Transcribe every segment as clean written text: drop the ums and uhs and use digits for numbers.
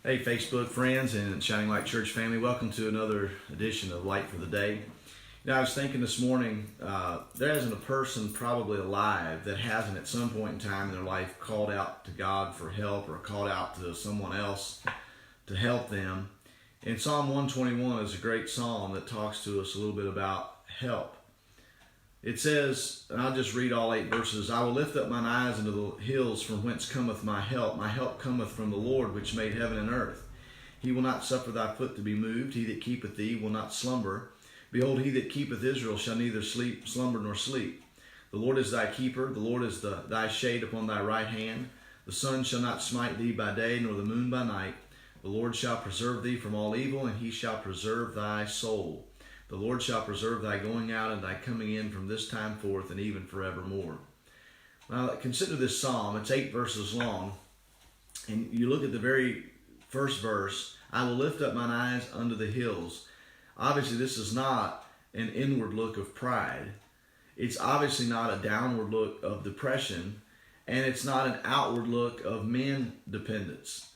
Hey, Facebook friends and Shining Light Church family, welcome to another edition of Light for the Day. Now, I was thinking this morning, there isn't a person probably alive that hasn't at some point in time in their life called out to God for help or called out to someone else to help them. And Psalm 121 is a great psalm that talks to us a little bit about help. It says, and I'll just read all 8 verses, I will lift up mine eyes into the hills from whence cometh my help. My help cometh from the Lord which made heaven and earth. He will not suffer thy foot to be moved. He that keepeth thee will not slumber. Behold, he that keepeth Israel shall neither slumber nor sleep. The Lord is thy keeper. The Lord is thy shade upon thy right hand. The sun shall not smite thee by day, nor the moon by night. The Lord shall preserve thee from all evil, and he shall preserve thy soul. The Lord shall preserve thy going out and thy coming in from this time forth and even forevermore. Now consider this psalm. It's 8 verses long. And you look at the very first verse. I will lift up mine eyes unto the hills. Obviously this is not an inward look of pride. It's obviously not a downward look of depression. And it's not an outward look of man dependence.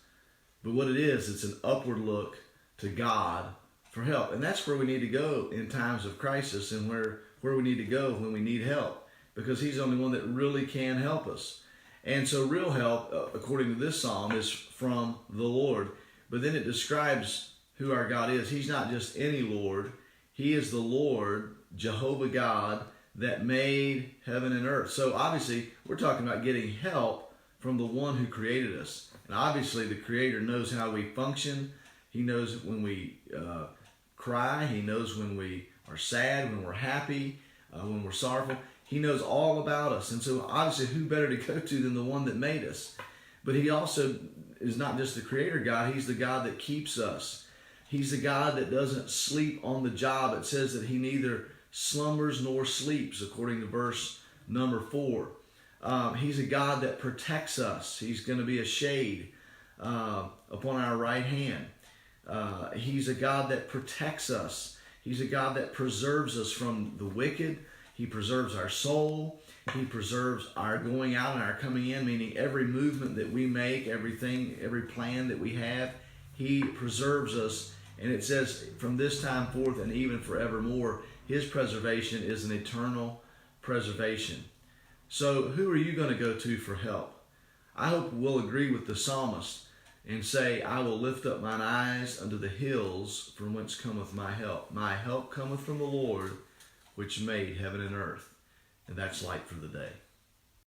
But what it is, it's an upward look to God for help. And that's where we need to go in times of crisis, and where we need to go when we need help, because he's the only one that really can help us. And so real help, according to this psalm, is from the Lord. But then it describes who our God is. He's not just any Lord. He is the Lord, Jehovah God, that made heaven and earth. So obviously we're talking about getting help from the one who created us. And obviously the Creator knows how we function. He knows when we cry. He knows when we are sad, when we're happy, when we're sorrowful. He knows all about us. And so obviously who better to go to than the one that made us? But he also is not just the Creator God. He's the God that keeps us. He's the God that doesn't sleep on the job. It says that he neither slumbers nor sleeps, according to verse number 4. He's a God that protects us. He's going to be a shade upon our right hand. He's a God that protects us. He's a God that preserves us from the wicked. He preserves our soul. He preserves our going out and our coming in, meaning every movement that we make, everything, every plan that we have, he preserves us. And it says from this time forth and even forevermore, his preservation is an eternal preservation. So who are you going to go to for help? I hope we'll agree with the psalmist and say, I will lift up mine eyes unto the hills from whence cometh my help. My help cometh from the Lord which made heaven and earth. And that's Light for the Day.